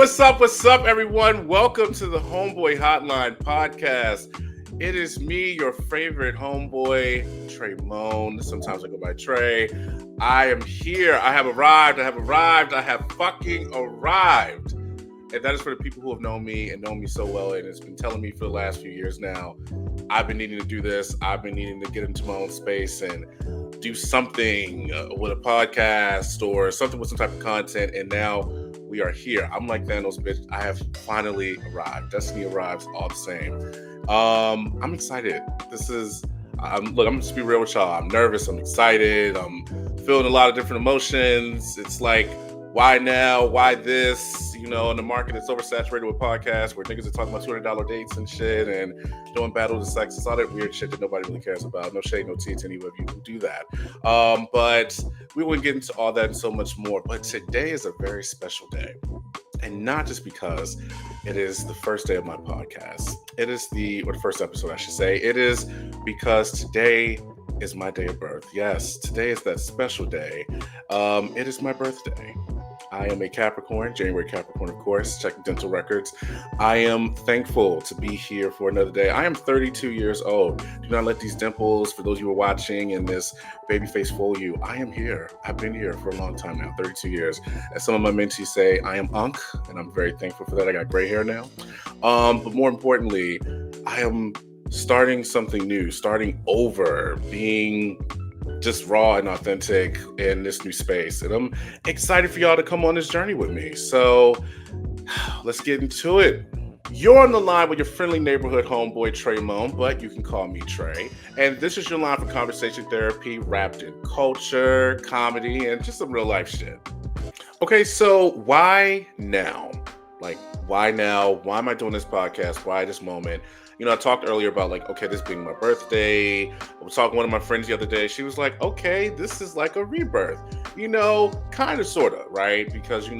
What's up, everyone? Welcome to the Homeboy Hotline Podcast. It is me, your favorite homeboy, Tramon. Sometimes I go by Trey. I am here. I have arrived. I have fucking arrived. And that is for the people who have known me and known me so well, and it's been telling me for the last few years now, I've been needing to do this. I've been needing to get into my own space and do something with a podcast or something with some type of content, and now we are here. I'm like Thanos, bitch. I have finally arrived. Destiny arrives all the same. I'm excited. I'm just be real with y'all. I'm nervous. I'm excited. I'm feeling a lot of different emotions. It's like, why now? Why this? You know, in the market, it's oversaturated with podcasts where niggas are talking about $200 dates and shit and doing battles of sex. It's all that weird shit that nobody really cares about. No shade, no tea to any of you who do that. But we wouldn't get into all that and so much more. But today is a very special day. And not just because it is the first day of my podcast. It is the first episode, I should say. It is because today is my day of birth. Yes, today is that special day. It is my birthday. I am a Capricorn, January Capricorn, of course, checking dental records. I am thankful to be here for another day. I am 32 years old. Do not let these dimples, for those of you who are watching, and this baby face fool you. I am here. I've been here for a long time now, 32 years. As some of my mentees say, I am Unc, and I'm very thankful for that. I got gray hair now. But more importantly, I am starting something new, starting over, being just raw and authentic in this new space. And I'm excited for y'all to come on this journey with me. So let's get into it. You're on the line with your friendly neighborhood homeboy, Tramon, but you can call me Trey. And this is your line for conversation therapy wrapped in culture, comedy, and just some real life shit. Okay, so why now? Like, why now? Why am I doing this podcast? Why this moment? You know, I talked earlier about this being my birthday. I was talking to one of my friends the other day. She was like, okay, this is like a rebirth, kind of, sort of, right? Because,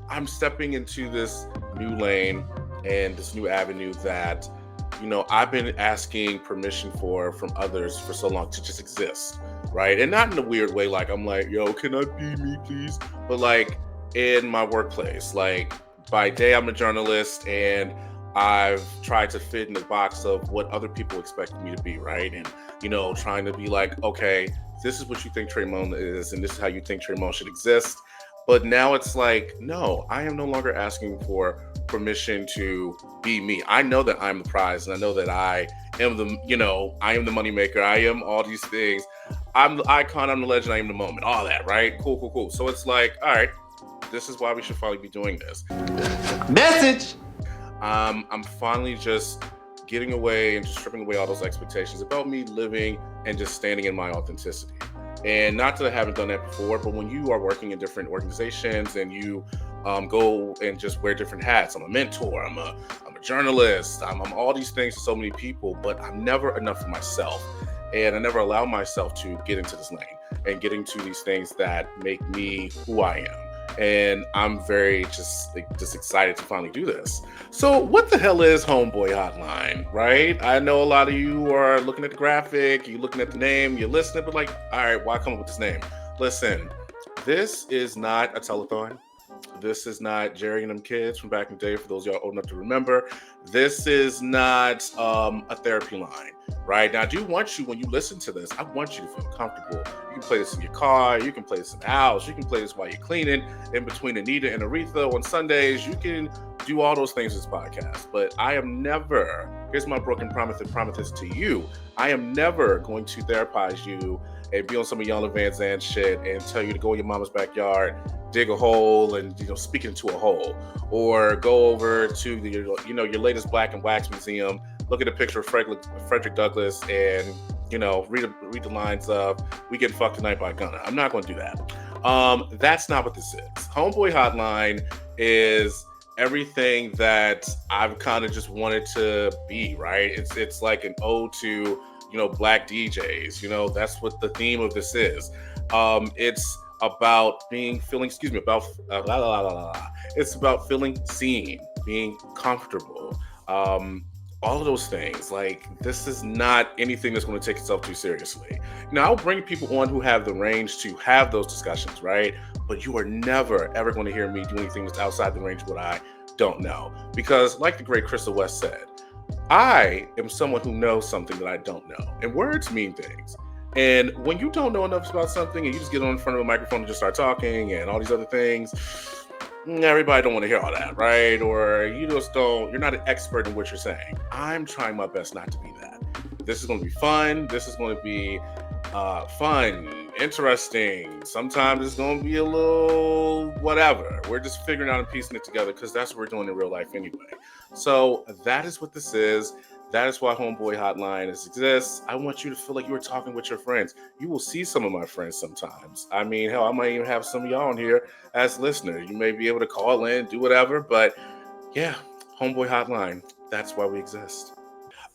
I'm stepping into this new lane and this new avenue that, I've been asking permission from others for so long to just exist, right? And not in a weird way, like, I'm like, yo, can I be me, please? But like in my workplace, like by day, I'm a journalist and I've tried to fit in the box of what other people expect me to be, right? And, trying to be like, okay, this is what you think Tramon is, and this is how you think Tramon should exist. But now it's like, no, I am no longer asking for permission to be me. I know that I'm the prize, and I know that I am I am the moneymaker. I am all these things. I'm the icon, I'm the legend, I am the moment, all that, right? Cool. So it's like, all right, this is why we should finally be doing this. Message! I'm finally just getting away and just stripping away all those expectations about me living and just standing in my authenticity. And not that I haven't done that before, but when you are working in different organizations and you go and just wear different hats, I'm a mentor, I'm a journalist, I'm all these things to so many people, but I'm never enough for myself. And I never allow myself to get into this lane and get into these things that make me who I am. And I'm very just excited to finally do this. So what the hell is Homeboy Hotline, right? I know a lot of you are looking at the graphic, you're looking at the name, you're listening, but like, all right, why come up with this name? Listen, this is not a telethon. This is not Jerry and them kids from back in the day, for those of y'all old enough to remember. This is not a therapy line, right? Now, I do want you, when you listen to this, I want you to feel comfortable. You can play this in your car. You can play this in the house. You can play this while you're cleaning, in between Anita and Aretha on Sundays. You can do all those things in this podcast. But I am never, here's my broken promise to you, I am never going to therapize you and be on some of Yana Van Zandt shit and tell you to go in your mama's backyard, dig a hole and speak into a hole, or go over to your latest Black and Wax museum, look at a picture of Frederick Douglass, and read the lines of "We Get Fucked Tonight" by Gunna. I'm not going to do that. That's not what this is. Homeboy Hotline is everything that I've kind of just wanted to be. Right? It's like an ode to Black DJs. That's what the theme of this is. It's about it's about feeling seen, being comfortable, all of those things. Like, this is not anything that's going to take itself too seriously. Now, I'll bring people on who have the range to have those discussions, right? But you are never, ever going to hear me do anything that's outside the range of what I don't know. Because like the great Crystal West said, I am someone who knows something that I don't know. And words mean things. And when you don't know enough about something and you just get on in front of a microphone and just start talking and all these other things, everybody don't want to hear all that, right? Or you're not an expert in what you're saying. I'm trying my best not to be that. This is going to be fun. This is going to be fun, interesting. Sometimes it's going to be a little whatever. We're just figuring out and piecing it together because that's what we're doing in real life anyway. So that is what this is. That is why Homeboy Hotline exists. I want you to feel like you were talking with your friends. You will see some of my friends sometimes. I mean, hell, I might even have some of y'all on here as listeners. You may be able to call in, do whatever, but yeah, Homeboy Hotline. That's why we exist.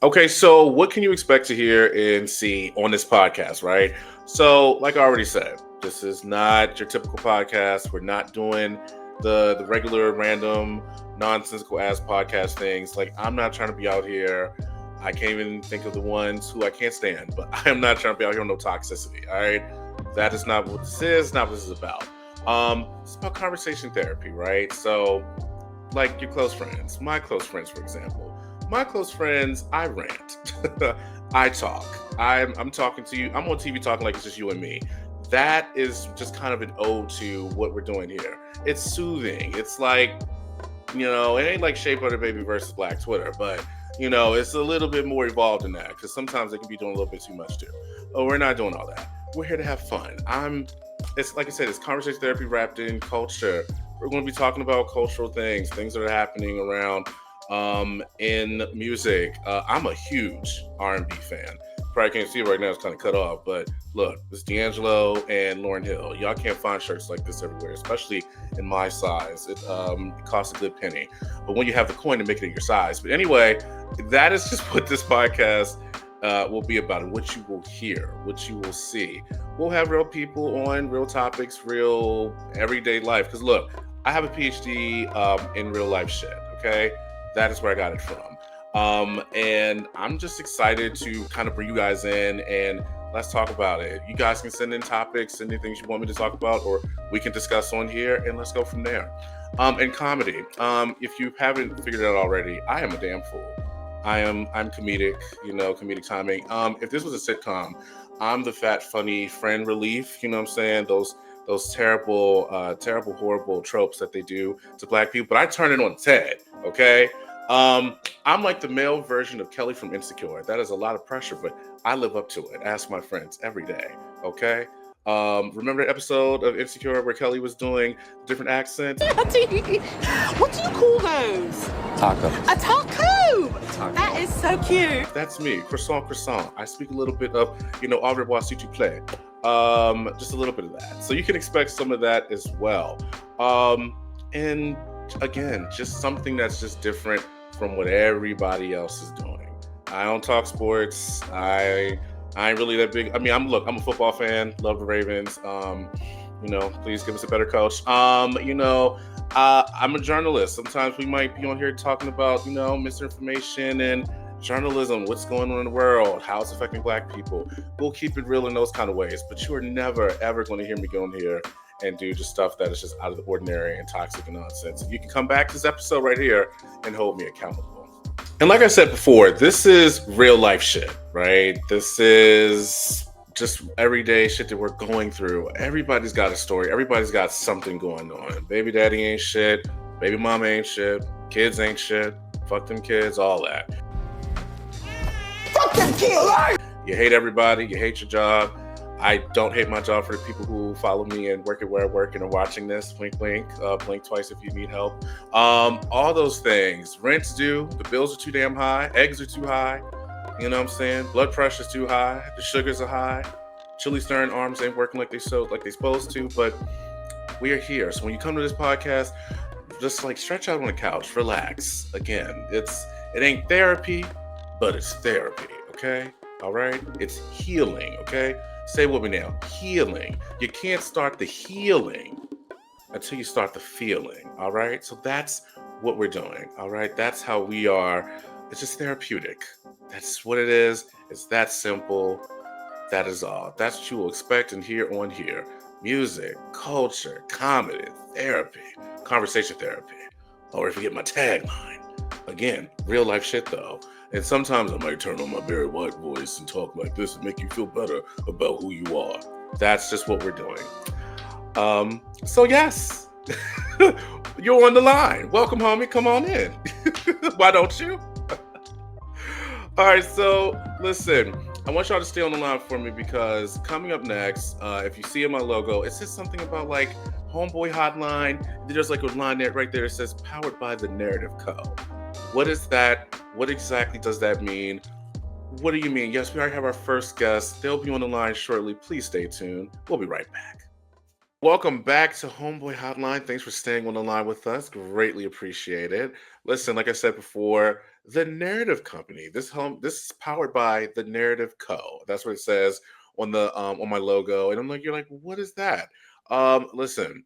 Okay, so what can you expect to hear and see on this podcast, right? So, like I already said, this is not your typical podcast. We're not doing the regular random nonsensical ass podcast things. Like, I'm not trying to be out here. I can't even think of the ones who I can't stand, but I am not trying to be out here on no toxicity. All right, that is not what this is. Not what this is about. It's about conversation therapy, right? So, like your close friends, my close friends, for example. My close friends, I rant. I talk. I'm talking to you. I'm on TV talking like it's just you and me. That is just kind of an ode to what we're doing here. It's soothing. It's like, it ain't like Shea Butter Baby versus Black Twitter, but, it's a little bit more evolved than that because sometimes they can be doing a little bit too much too. Oh, we're not doing all that. We're here to have fun. It's like I said, it's conversation therapy wrapped in culture. We're going to be talking about cultural things that are happening around in music. I'm a huge R&B fan. Probably can't see it right now, it's kind of cut off, but look, it's D'Angelo and Lauryn Hill. Y'all can't find shirts like this everywhere, especially in my size. It costs a good penny, but when you have the coin to make it in your size. But anyway, that is just what this podcast will be about, and what you will hear, what you will see. We'll have real people on, real topics, real everyday life. Because look, I have a PhD in real life shit, okay? That is where I got it from. And I'm just excited to kind of bring you guys in and let's talk about it. You guys can send in topics, send in things you want me to talk about, or we can discuss on here and let's go from there. And comedy. If you haven't figured it out already, I am a damn fool. I'm comedic, comedic timing. If this was a sitcom, I'm the fat, funny friend relief, you know what I'm saying? Those terrible, horrible tropes that they do to Black people, but I turn it on its head, okay? I'm like the male version of Kelly from Insecure. That is a lot of pressure, but I live up to it. Ask my friends every day, okay? Remember the episode of Insecure where Kelly was doing different accents? What do you call those? Taco. A taco! That is so cute. That's me, croissant. I speak a little bit of, au revoir si tu plais. Just a little bit of that. So you can expect some of that as well. And again, just something that's just different from what everybody else is doing. I don't talk sports. I ain't really that big. I mean, I'm a football fan. Love the Ravens. Please give us a better coach. I'm a journalist. Sometimes we might be on here talking about, misinformation and journalism, what's going on in the world, how it's affecting Black people. We'll keep it real in those kind of ways, but you are never, ever going to hear me go in here and do just stuff that is just out of the ordinary and toxic and nonsense. You can come back to this episode right here and hold me accountable. And like I said before, this is real life shit, right? This is just everyday shit that we're going through. Everybody's got a story. Everybody's got something going on. Baby daddy ain't shit. Baby mama ain't shit. Kids ain't shit. Fuck them kids, all that. Fuck them kids! You hate everybody. You hate your job. I don't hate my job for the people who follow me and work at where I work and are watching this. Wink, wink. Blink twice if you need help. All those things. Rent's due. The bills are too damn high. Eggs are too high. You know what I'm saying? Blood pressure's too high. The sugars are high. Chili stirring arms ain't working like they supposed to. But we are here. So when you come to this podcast, just like stretch out on the couch, relax. Again, it ain't therapy, but it's therapy. Okay? All right? It's healing. Okay? Say with me now, healing. You can't start the healing until you start the feeling, all right? So that's what we're doing, all right? That's how we are It's just therapeutic. That's what it is. It's that simple. That is all. That's what you will expect and hear on here. Music, culture, comedy, therapy, conversation therapy. Or if you get my tagline. Again, real life shit though. And sometimes I might turn on my Barry White voice and talk like this and make you feel better about who you are. That's just what we're doing. So yes, you're on the line. Welcome, homie. Come on in. Why don't you? All right, so listen, I want y'all to stay on the line for me because coming up next, if you see in my logo, it says something about like Homeboy Hotline. There's like a line there right there. It says powered by the Narrative Co. What is that? What exactly does that mean? What do you mean? Yes, we already have our first guest. They'll be on the line shortly. Please stay tuned. We'll be right back. Welcome back to Homeboy Hotline. Thanks for staying on the line with us. Greatly appreciate it. Listen, like I said before, the Narrative Company. This is powered by the Narrative Co. That's what it says on the on my logo. And I'm like, you're like, what is that? Listen,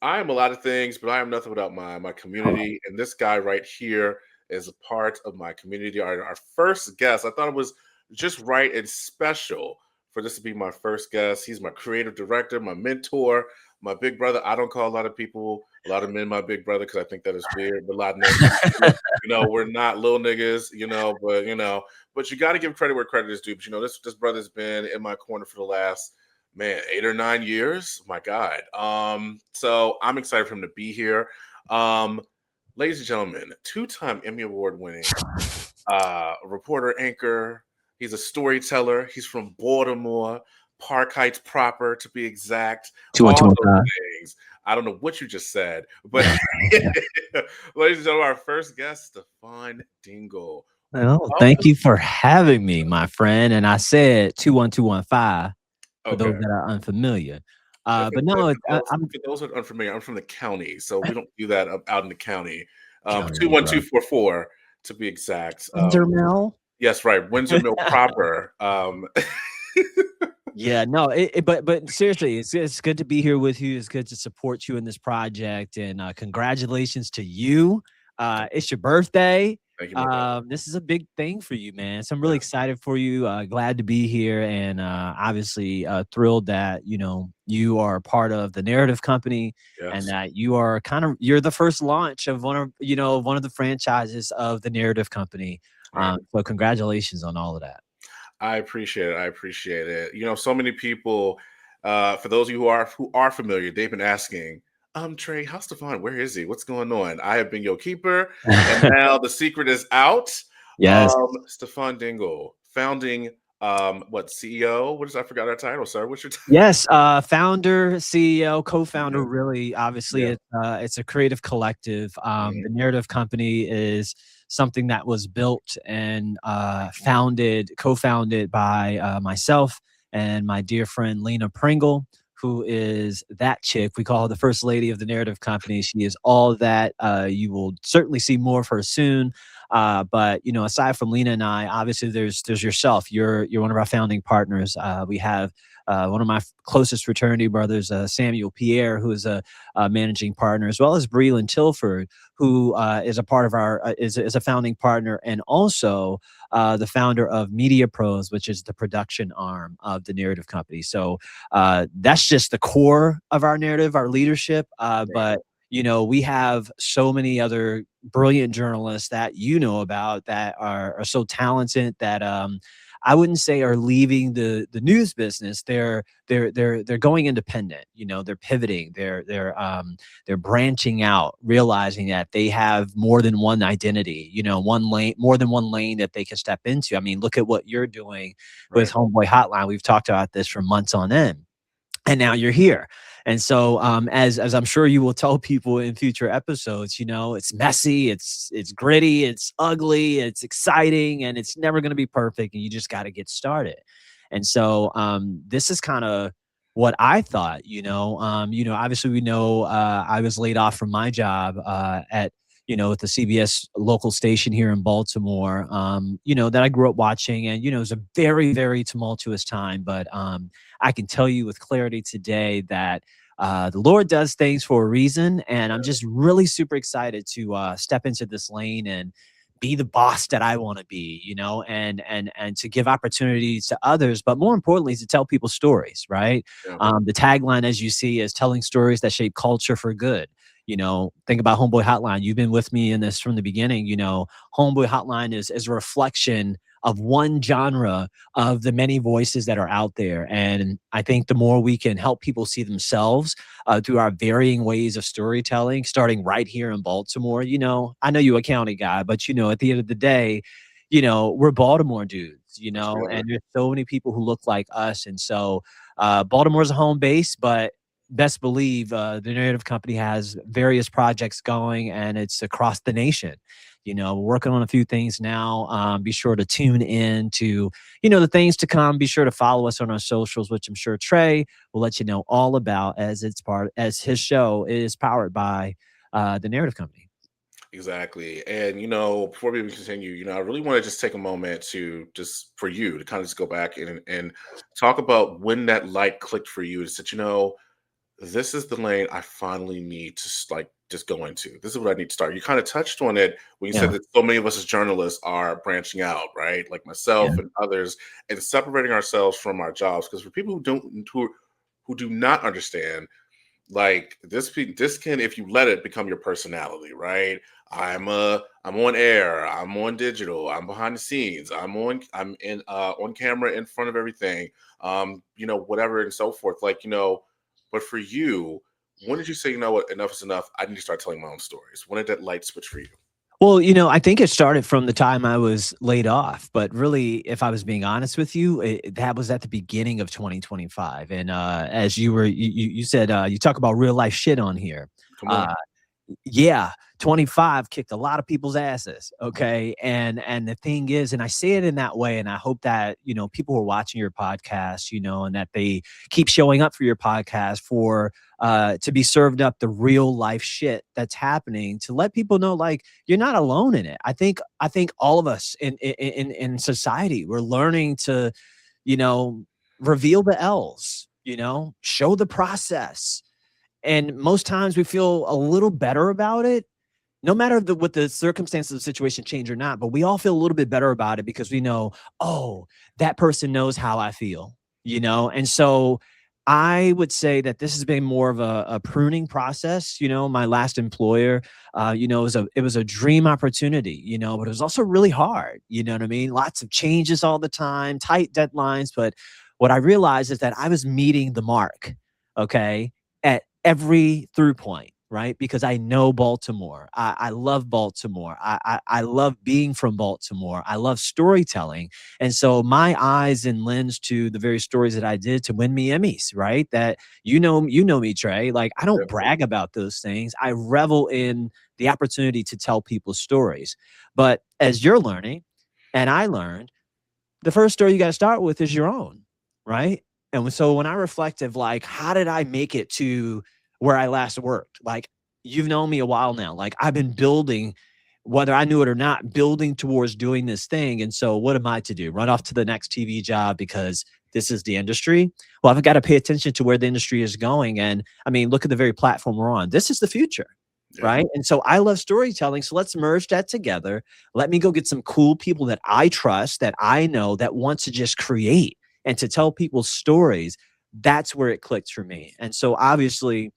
I am a lot of things, but I am nothing without my community. And this guy right here is a part of my community. Our first guest. I thought it was just right and special for this to be my first guest. He's my creative director, my mentor, my big brother. I don't call a lot of men my big brother because I think that is weird. But a lot of niggas, we're not little niggas, but you got to give credit where credit is due. But this brother's been in my corner for the last 8 or 9 years. My God. So I'm excited for him to be here. Ladies and gentlemen, 2-time Emmy Award winning reporter, anchor. He's a storyteller. He's from Baltimore, Park Heights proper, to be exact. 21215. Things. I don't know what you just said, but ladies and gentlemen, our first guest, Stefan Dingle. Well, thank you for having me, my friend. And I said 21215 for those that are unfamiliar. But no, for those that are unfamiliar, I'm from the county, so we don't do that out in the county. 21244 to be exact. Windsor Mill. Yes, right. Windsor Mill proper. Yeah, no, but seriously, it's good to be here with you. It's good to support you in this project, and congratulations to you. It's your birthday. Thank you, this is a big thing for you, man. So I'm really excited for you. Glad to be here, and obviously thrilled that you are part of the Narrative Company, and that you're the first launch of one of the franchises of the Narrative Company. So congratulations on all of that. I appreciate it. So many people, for those of you who are familiar, they've been asking, Trey, how's Stefan? Where is he? What's going on? I have been your keeper, and now the secret is out. Yes. Stefan Dingle, founding CEO? What is, I forgot our title, sir. What's your title? Yes, founder, CEO, co-founder, really, obviously. It's a creative collective. The Narrative Company is something that was built and co-founded by myself and my dear friend Lena Pringle, who is that chick. We call her the first lady of the Narrative Company. She is all that. You will certainly see more of her soon. But aside from Lena and I, obviously there's yourself. You're one of our founding partners. We have one of my closest fraternity brothers, Samuel Pierre, who is a managing partner, as well as Breland Tilford, who is a part of our is a founding partner, and also the founder of Media Pros, which is the production arm of the Narrative Company. So that's just the core of our narrative, our leadership. But we have so many other brilliant journalists that about that are so talented that I wouldn't say are leaving the news business. They're going independent. They're pivoting. They're branching out, realizing that they have more than one identity. More than one lane that they can step into. I mean, look at what you're doing with Homeboy Hotline. We've talked about this for months on end, and now you're here. And so, as I'm sure you will tell people in future episodes, it's messy, it's gritty, it's ugly, it's exciting, and it's never going to be perfect. And you just got to get started. And so, this is kind of what I thought. Obviously, we know I was laid off from my job at the CBS local station here in Baltimore. That I grew up watching, and it was a very, very tumultuous time. But I can tell you with clarity today that the Lord does things for a reason, and I'm just really super excited to step into this lane and be the boss that I want to be, and to give opportunities to others, but more importantly, to tell people stories, right? Yeah. The tagline, as you see, is telling stories that shape culture for good. Think about Homeboy Hotline. You've been with me in this from the beginning. Homeboy Hotline is a reflection of one genre of the many voices that are out there. And I think the more we can help people see themselves through our varying ways of storytelling, starting right here in Baltimore. I know you're a county guy, but at the end of the day, we're Baltimore dudes, and there's so many people who look like us. And so Baltimore's a home base, but best believe the Narrative Company has various projects going, and it's across the nation. We're working on a few things now. Be sure to tune in to, the things to come. Be sure to follow us on our socials, which I'm sure Trey will let you know all about, as his show is powered by the Narrative Company. Exactly. And, before we continue, I really want to just take a moment for you to kind of just go back and talk about when that light clicked for you. Is that, this is the lane I finally need to just go into. This is what I need to start. You kind of touched on it when you said that so many of us as journalists are branching out, right? Like myself and others, and separating ourselves from our jobs. Because for people who do not understand, like this can, if you let it, become your personality, right? I'm on air, I'm on digital, I'm behind the scenes, I'm on camera in front of everything, whatever and so forth. But for you, when did you say, what, enough is enough? I need to start telling my own stories. When did that light switch for you? Well, I think it started from the time I was laid off, but really, if I was being honest with you, that was at the beginning of 2025. And as you said, you talk about real life shit on here. Come on. Yeah, 25 kicked a lot of people's asses. Okay. And the thing is, and I say it in that way, and I hope that, people who are watching your podcast, and that they keep showing up for your podcast to be served up the real life shit that's happening, to let people know, like, you're not alone in it. I think all of us in society, we're learning to, reveal the L's, show the process. And most times we feel a little better about it, no matter what the circumstances of the situation change or not. But we all feel a little bit better about it because we know, oh, that person knows how I feel, And so I would say that this has been more of a pruning process. My last employer, it was a dream opportunity, but it was also really hard. You know what I mean? Lots of changes all the time, tight deadlines. But what I realized is that I was meeting the mark, okay, at every through point, right? Because I know Baltimore. I love Baltimore. I love being from Baltimore. I love storytelling. And so my eyes and lens to the various stories that I did to win me Emmys, right? That you know me, Trey. Like, I don't brag about those things. I revel in the opportunity to tell people's stories. But as you're learning, and I learned, the first story you got to start with is your own, right? And so when I reflect of, like, how did I make it to where I last worked? Like, you've known me a while now. Like, I've been building, whether I knew it or not, building towards doing this thing. And so what am I to do? Run off to the next TV job because this is the industry? Well, I've got to pay attention to where the industry is going. And I mean, look at the very platform we're on. This is the future. Yeah. Right. And so I love storytelling. So let's merge that together. Let me go get some cool people that I trust, that I know, that want to just create and to tell people's stories. That's where it clicked for me. And so obviously,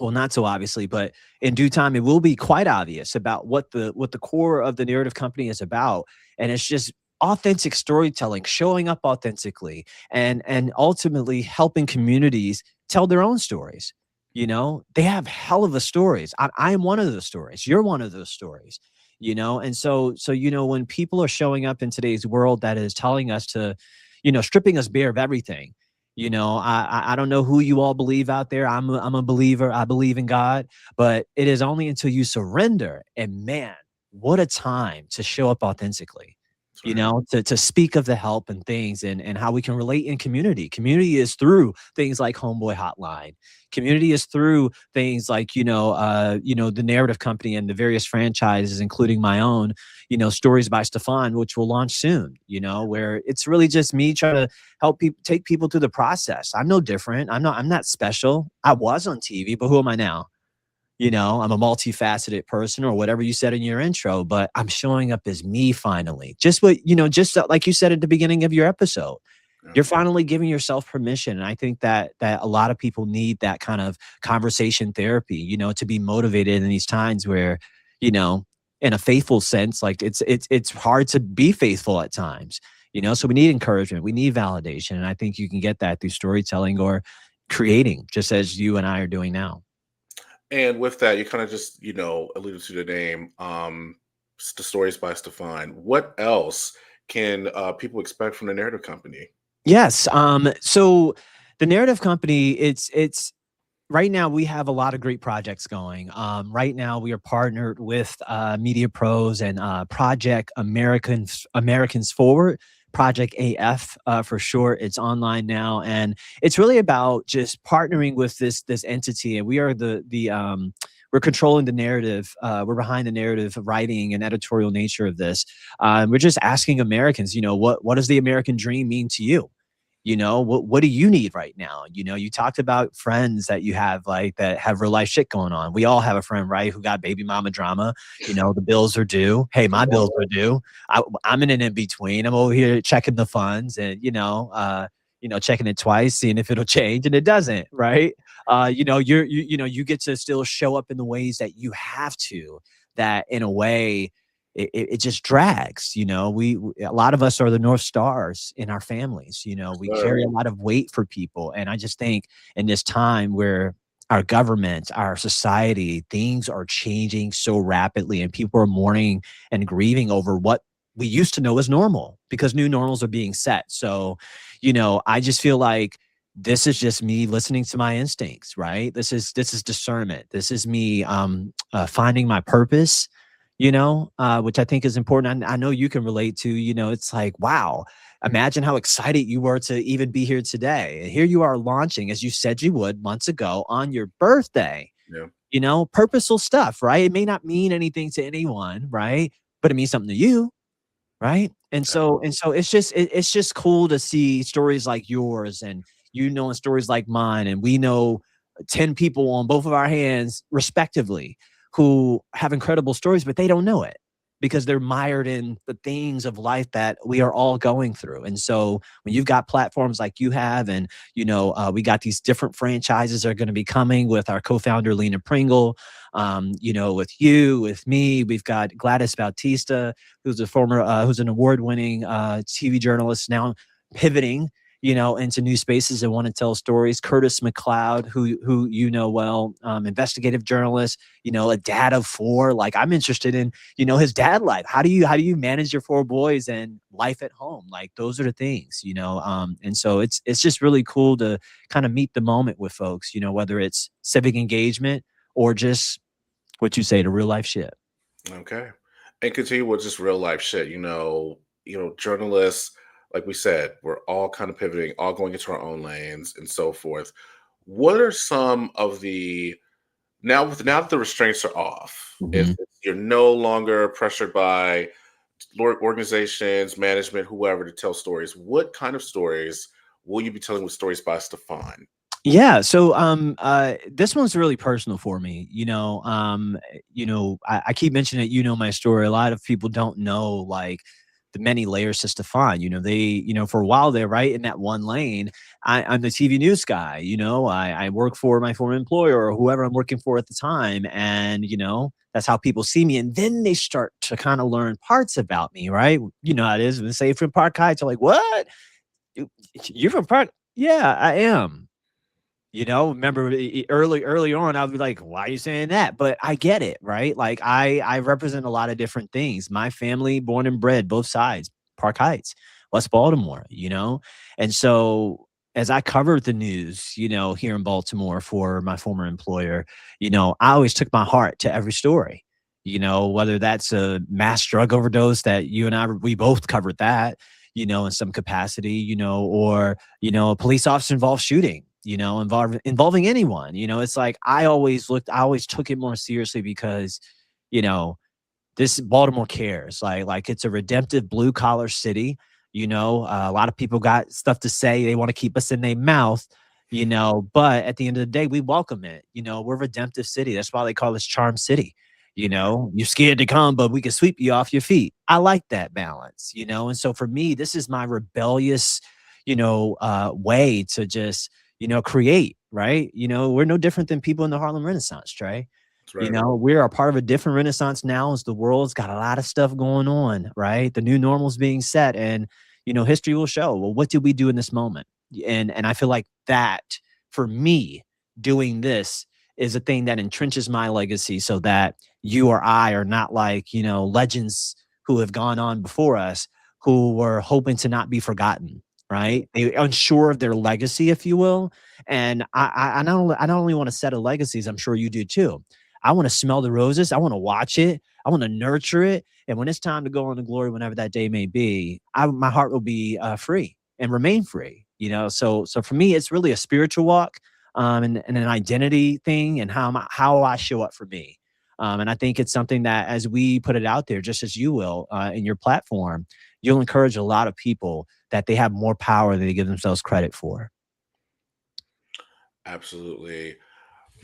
well, not so obviously, but in due time, it will be quite obvious about what the core of the Narrative Company is about. And it's just authentic storytelling, showing up authentically, and ultimately helping communities tell their own stories. They have hell of a stories. I am one of those stories. You're one of those stories. And so when people are showing up in today's world that is telling us to, stripping us bare of everything. I don't know who you all believe out there. I'm a believer. I believe in God, but it is only until you surrender. And man, what a time to show up authentically, to speak of the help and things and how we can relate in community. Community is through things like Homeboy Hotline. Community is through things like, the Narrative Company and the various franchises, including my own, Stories by Stefan, which will launch soon, where it's really just me trying to help people, take people through the process. I'm no different. I'm not special. I was on TV, but who am I now? I'm a multifaceted person or whatever you said in your intro, but I'm showing up as me finally. Just like you said at the beginning of your episode. Yeah. You're finally giving yourself permission. And I think that a lot of people need that kind of conversation therapy, to be motivated in these times where, in a faithful sense, like it's hard to be faithful at times, so we need encouragement, we need validation. And I think you can get that through storytelling or creating, just as you and I are doing now. And with that, you kind of just, alluded to the name, the Stories by Stefan. What else can people expect from the Narrative Company? Yes. So the Narrative Company, it's right now we have a lot of great projects going. Right now we are partnered with Media Pros and Project Americans Forward. Project AF for short. It's online now, and it's really about just partnering with this entity. And we are we're controlling the narrative. We're behind the narrative writing and editorial nature of this. We're just asking Americans, what does the American dream mean to you? What do you need right now? You talked about friends that you have that have real life shit going on. We all have a friend, right, who got baby mama drama. The bills are due. Hey, my bills are due. I'm in an in-between. I'm over here checking the funds and, checking it twice, seeing if it'll change, and it doesn't, right? You get to still show up in the ways that you have to, that in a way, it just drags. A lot of us are the North Stars in our families. We carry a lot of weight for people. And I just think in this time where our government, our society, things are changing so rapidly and people are mourning and grieving over what we used to know as normal, because new normals are being set. So, I just feel like this is just me listening to my instincts, right? This is discernment. This is me finding my purpose, which I think is important. I know you can relate to, it's like, wow, imagine how excited you were to even be here today. And here you are launching, as you said you would months ago, on your birthday. Yeah. Purposeful stuff, right? It may not mean anything to anyone, right? But it means something to you, right? And so it's just cool to see stories like yours and, and stories like mine. And we know 10 people on both of our hands, respectively, who have incredible stories, but they don't know it because they're mired in the things of life that we are all going through. And so when you've got platforms like you have, and, we got these different franchises that are going to be coming with our co-founder, Lena Pringle, with you, with me, we've got Gladys Bautista, who's who's an award-winning TV journalist, now pivoting into new spaces and want to tell stories. Curtis McLeod, who well, investigative journalist, a dad of 4. Like, I'm interested in, his dad life. How do you manage your 4 boys and life at home? Like, those are the things, and so it's just really cool to kind of meet the moment with folks, whether it's civic engagement or just what you say, the real life shit. Okay. And continue with just real life shit, journalists, like we said, we're all kind of pivoting, all going into our own lanes and so forth. What are some of the, now that the restraints are off, if you're no longer pressured by organizations, management, whoever, to tell stories, what kind of stories will you be telling with Stories by Stefan? Yeah. So this one's really personal for me. I keep mentioning it, my story. A lot of people don't know, like, the many layers to Stefan. They, for a while there, right in that one lane, I'm the TV news guy. I work for my former employer or whoever I'm working for at the time. And, that's how people see me. And then they start to kind of learn parts about me, right? You know how it is. When they say from Park Heights, they're like, what? You're from Park? Yeah, I am. Remember early on, I would be like, why are you saying that? But I get it, right? Like, I represent a lot of different things. My family, born and bred, both sides, Park Heights, West Baltimore, And so as I covered the news, here in Baltimore for my former employer, I always took my heart to every story, whether that's a mass drug overdose that you and I, we both covered that, in some capacity, or, a police officer involved shooting, involving anyone. It's like I always took it more seriously because, this Baltimore cares. Like it's a redemptive blue collar city. A lot of people got stuff to say. They want to keep us in their mouth. But at the end of the day, we welcome it. We're a redemptive city. That's why they call us Charm City. You're scared to come, but we can sweep you off your feet. I like that balance. And so for me, this is my rebellious, way to just, create, right? We're no different than people in the Harlem Renaissance, Trey. That's right. We're a part of a different renaissance now as the world's got a lot of stuff going on, right? The new normal's being set, and history will show, well, what did we do in this moment? And I feel like that, for me, doing this is a thing that entrenches my legacy, so that you or I are not like, legends who have gone on before us, who were hoping to not be forgotten, right? They unsure of their legacy, if you will. And I not only want to set a legacy, as I'm sure you do too. I want to smell the roses. I want to watch it. I want to nurture it. And when it's time to go on to glory, whenever that day may be, my heart will be free and remain free. So for me, it's really a spiritual walk, and an identity thing, and how I show up for me. And I think it's something that, as we put it out there, just as you will in your platform, you'll encourage a lot of people that they have more power than they give themselves credit for. Absolutely.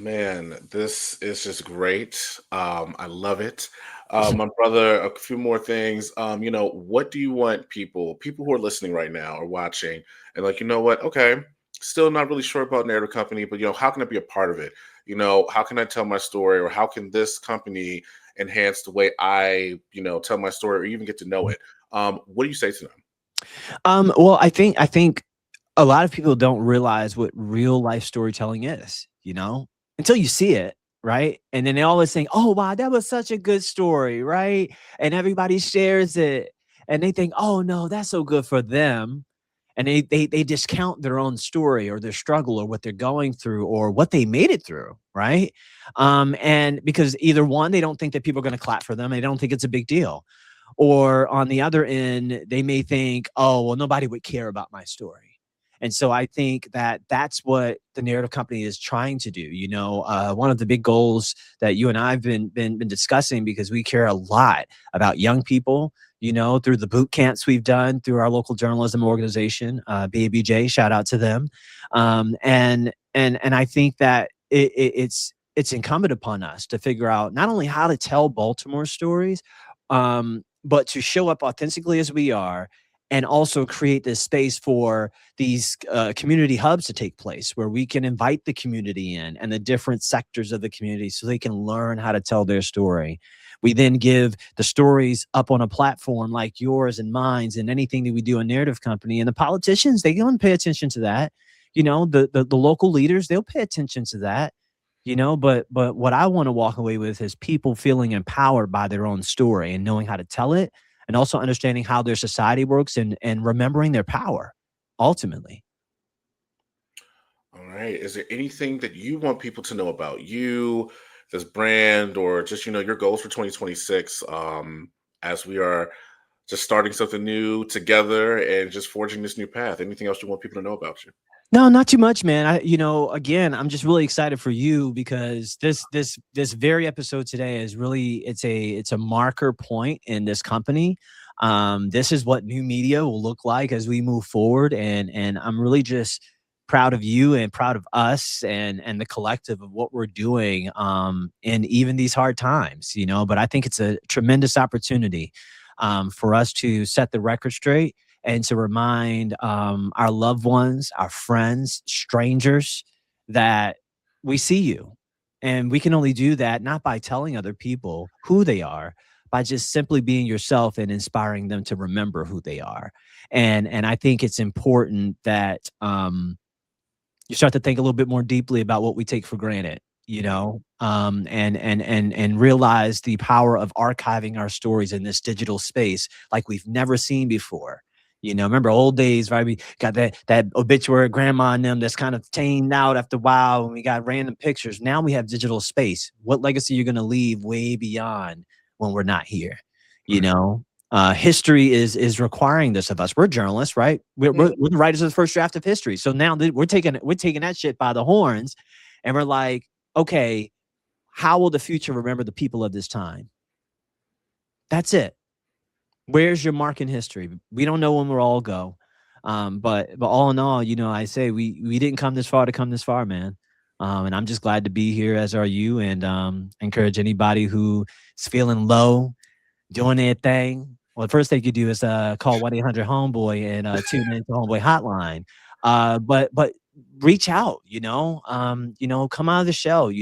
Man, this is just great. I love it. My brother, a few more things. What do you want people who are listening right now or watching, and like, what? Okay, still not really sure about Narrative Company, but how can I be a part of it? How can I tell my story, or how can this company enhance the way I, tell my story, or even get to know it? What do you say to them? Well, I think a lot of people don't realize what real life storytelling is, until you see it, right? And then they always think, oh, wow, that was such a good story, right? And everybody shares it. And they think, oh, no, that's so good for them. And they discount their own story, or their struggle, or what they're going through, or what they made it through, right? And because either one, they don't think that people are going to clap for them. They don't think it's a big deal. Or on the other end, they may think, oh, well, nobody would care about my story. And so I think that that's what the Narrative Company is trying to do. One of the big goals that you and I have been discussing, because we care a lot about young people, through the boot camps we've done through our local journalism organization, BABJ, shout out to them. And I think that it's incumbent upon us to figure out not only how to tell Baltimore stories, but to show up authentically as we are, and also create this space for these community hubs to take place, where we can invite the community in, and the different sectors of the community, so they can learn how to tell their story. We then give the stories up on a platform like yours and mine, and anything that we do in Narrative Company. And the politicians, they don't pay attention to that. The local leaders, they'll pay attention to that. But what I want to walk away with is people feeling empowered by their own story, and knowing how to tell it, and also understanding how their society works, and remembering their power, ultimately. All right. Is there anything that you want people to know about you, this brand, or just, your goals for 2026, as we are just starting something new together and just forging this new path? Anything else you want people to know about you? No, not too much, man. Again, I'm just really excited for you, because this very episode today is really, it's a marker point in this company. This is what new media will look like as we move forward, and I'm really just proud of you, and proud of us, and the collective of what we're doing in even these hard times. But I think it's a tremendous opportunity for us to set the record straight, and to remind our loved ones, our friends, strangers, that we see you. And we can only do that not by telling other people who they are, by just simply being yourself and inspiring them to remember who they are. And I think it's important that you start to think a little bit more deeply about what we take for granted, and realize the power of archiving our stories in this digital space like we've never seen before. Remember old days, right? We got that obituary grandma and them that's kind of tamed out after a while, and we got random pictures. Now we have digital space. What legacy you're going to leave way beyond when we're not here? History is requiring this of us. We're journalists, right? We're the writers of the first draft of history. So now we're taking that shit by the horns, and we're like, okay, how will the future remember the people of this time? That's it. Where's your mark in history? We don't know when we'll all go. But all in all, I say we didn't come this far to come this far, man. And I'm just glad to be here, as are you. And encourage anybody who is feeling low, doing their thing. Well, the first thing you do is call 1-800-HOMEBOY and tune into Homeboy Hotline. But reach out, come out of the shell,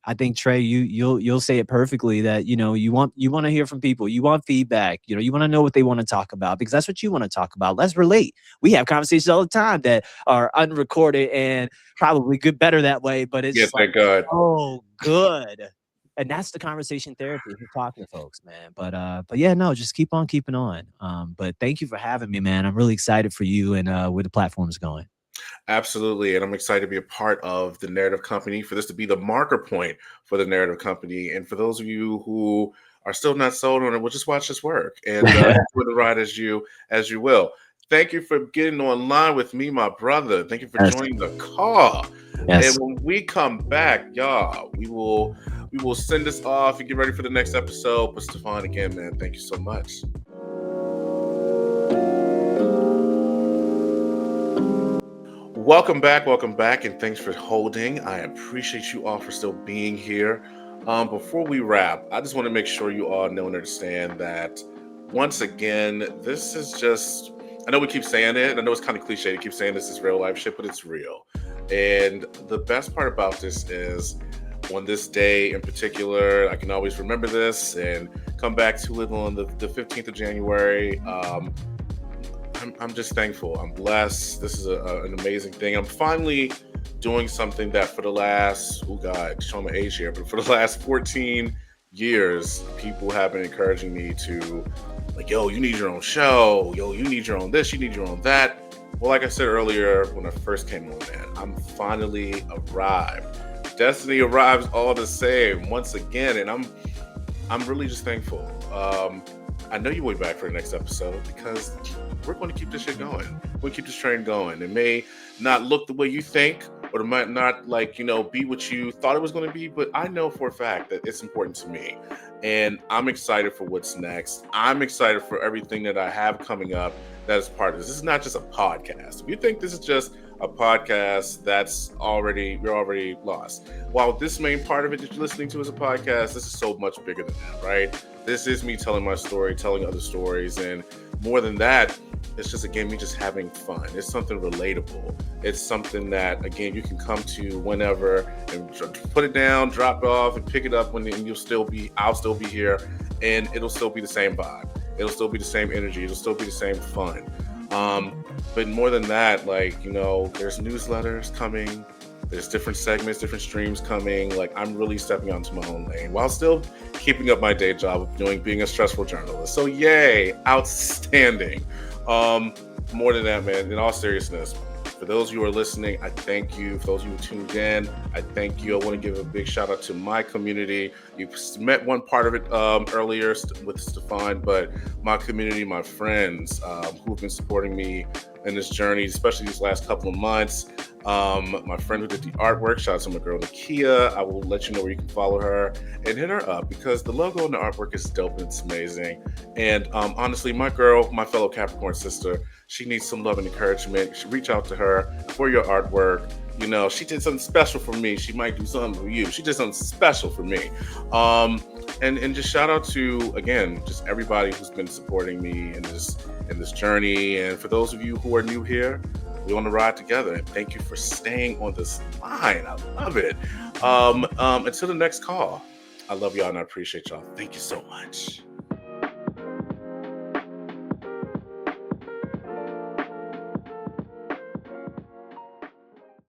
I think Trey, you'll say it perfectly that you want to hear from people, you want feedback, you want to know what they want to talk about, because that's what you want to talk about. Let's relate. We have conversations all the time that are unrecorded and probably better that way, but it's thank God. Oh, good. And that's the conversation therapy. We're talking to folks, man. But yeah, no, just keep on keeping on. But thank you for having me, man. I'm really excited for you and where the platform's going. Absolutely. And I'm excited to be a part of the Narrative Company, for this to be the marker point for the Narrative Company. And for those of you who are still not sold on it, well, just watch this work and enjoy the ride as you will. Thank you for getting online with me, my brother. Thank you for joining the call. Yes. And when we come back, y'all, we will send this off and get ready for the next episode. But Stefan, again, man, thank you so much. Welcome back, and thanks for holding. I appreciate you all for still being here. Before we wrap, I just want to make sure you all know and understand that, once again, this is just, I know we keep saying it, and I know it's kind of cliche to keep saying this is real life shit, but it's real. And the best part about this is, on this day in particular, I can always remember this and come back to it on the 15th of January. I'm just thankful. I'm blessed. This is an amazing thing. I'm finally doing something that for the last, showing my age here, but for the last 14 years, people have been encouraging me to, like, yo, you need your own show. Yo, you need your own this, you need your own that. Well, like I said earlier, when I first came on, man, I'm finally arrived. Destiny arrives all the same once again, and I'm really just thankful. I know you will be back for the next episode, because we're going to keep this shit going. We're going to keep this train going. It may not look the way you think, or it might not be what you thought it was going to be, but I know for a fact that it's important to me. And I'm excited for what's next. I'm excited for everything that I have coming up that is part of this. This is not just a podcast. If you think this is just a podcast, you're already lost. While this main part of it that you're listening to is a podcast, this is so much bigger than that, right? This is me telling my story, telling other stories, and more than that, it's just, again, me just having fun. It's something relatable. It's something that, again, you can come to whenever and put it down, drop it off, and pick it up and I'll still be here, and it'll still be the same vibe. It'll still be the same energy. It'll still be the same fun. But more than that, there's newsletters coming. There's different segments, different streams coming. Like, I'm really stepping out into my own lane while still keeping up my day job of being a stressful journalist. So yay, outstanding. More than that, man, in all seriousness, for those of you who are listening, I thank you. For those of you who tuned in, I thank you. I want to give a big shout out to my community. You met one part of it earlier with Stefan, but my community, my friends who've been supporting me in this journey, especially these last couple of months. My friend who did the artwork, shout out to my girl Nakia. I will let you know where you can follow her and hit her up, because the logo and the artwork is dope and it's amazing. And honestly, my girl, my fellow Capricorn sister, she needs some love and encouragement. You should reach out to her for your artwork. She did something special for me. She might do something for you. She did something special for me. And just shout out to, again, just everybody who's been supporting me in this journey. And for those of you who are new here, we're on the ride together. And thank you for staying on this line. I love it. Until the next call, I love y'all and I appreciate y'all. Thank you so much.